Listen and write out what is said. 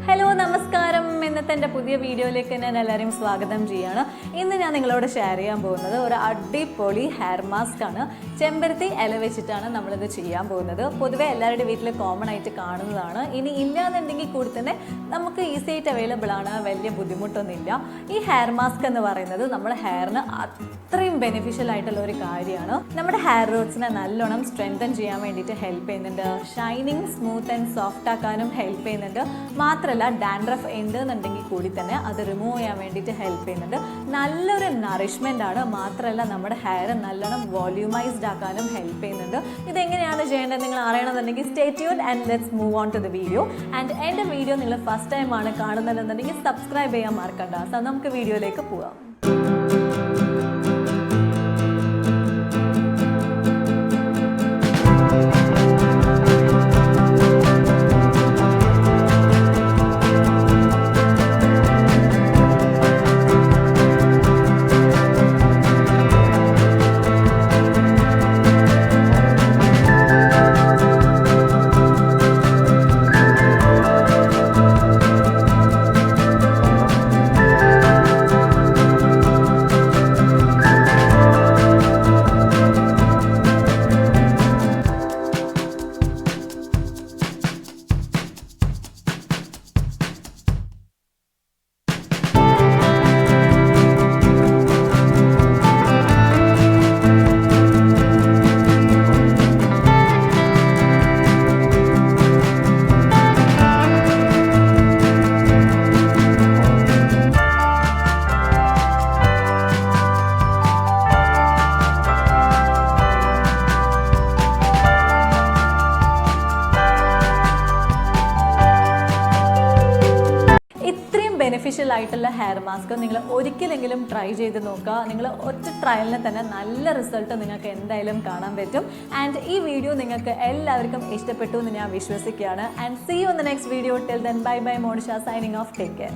Hello നമസ്കാരം. ഇന്നത്തെ എൻ്റെ പുതിയ വീഡിയോയിലേക്ക് ഞാൻ എല്ലാവരെയും സ്വാഗതം ചെയ്യുകയാണ്. ഇന്ന് ഞാൻ നിങ്ങളോട് ഷെയർ ചെയ്യാൻ പോകുന്നത് ഒരു അടിപൊളി ഹെയർ മാസ്ക് ആണ്. ചെമ്പരത്തി ഇല വെച്ചിട്ടാണ് നമ്മളിത് ചെയ്യാൻ പോകുന്നത്. പൊതുവെ എല്ലാവരുടെ വീട്ടിൽ കോമൺ ആയിട്ട് കാണുന്നതാണ്. ഇനി ഇല്ലാന്നുണ്ടെങ്കിൽ കൂടി തന്നെ നമുക്ക് ഈസി ആയിട്ട് അവൈലബിൾ ആണ്, വലിയ ബുദ്ധിമുട്ടൊന്നുമില്ല. ഈ ഹെയർ മാസ്ക് എന്ന് പറയുന്നത് നമ്മുടെ ഹെയറിന് അത്രയും ബെനിഫിഷ്യൽ ആയിട്ടുള്ള ഒരു കാര്യമാണ്. നമ്മുടെ ഹെയർ റൂട്ട്സിനെ നല്ലോണം സ്ട്രെങ്തൻ ചെയ്യാൻ വേണ്ടിയിട്ട് ഹെൽപ്പ് ചെയ്യുന്നുണ്ട്. ഷൈനിങ്, സ്മൂത്ത് ആൻഡ് സോഫ്റ്റ് ആക്കാനും ഹെൽപ്പ് ചെയ്യുന്നുണ്ട്. മാത്രമല്ല ഡാൻഡ്രഫ് ഉണ്ടെന്നുണ്ടെങ്കിൽ കൂടി തന്നെ അത് റിമൂവ് ചെയ്യാൻ വേണ്ടിയിട്ട് ഹെൽപ്പ് ചെയ്യുന്നുണ്ട്. നല്ലൊരു നറിഷ്മെൻ്റ് ആണ്. മാത്രമല്ല നമ്മുടെ ഹെയർ നല്ലോണം വോള്യൂമൈസ്ഡ് ആക്കാനും ഹെൽപ്പ് ചെയ്യുന്നുണ്ട്. ഇതെങ്ങനെയാണ് ചെയ്യേണ്ടത് നിങ്ങൾ അറിയണമെന്നുണ്ടെങ്കിൽ stay tuned and let's move on to the video. And എൻ്റെ വീഡിയോ നിങ്ങൾ ഫസ്റ്റ് ടൈം ആണ് കാണുന്നതെന്നുണ്ടെങ്കിൽ സബ്സ്ക്രൈബ് ചെയ്യാൻ മറക്കണ്ട. സോ നമുക്ക് വീഡിയോയിലേക്ക് പോവാം. ബെനിഫിഷ്യൽ ആയിട്ടുള്ള ഹെയർ മാസ്ക് നിങ്ങൾ ഒരിക്കലെങ്കിലും ട്രൈ ചെയ്ത് നോക്കുക. നിങ്ങൾ ഒറ്റ ട്രയലിന് തന്നെ നല്ല റിസൾട്ട് നിങ്ങൾക്ക് എന്തായാലും കാണാൻ പറ്റും. ആൻഡ് ഈ വീഡിയോ നിങ്ങൾക്ക് എല്ലാവർക്കും ഇഷ്ടപ്പെട്ടു എന്ന് ഞാൻ വിശ്വസിക്കുകയാണ്. And see you in the next video. Till then bye bye. Monisha signing off. Take care.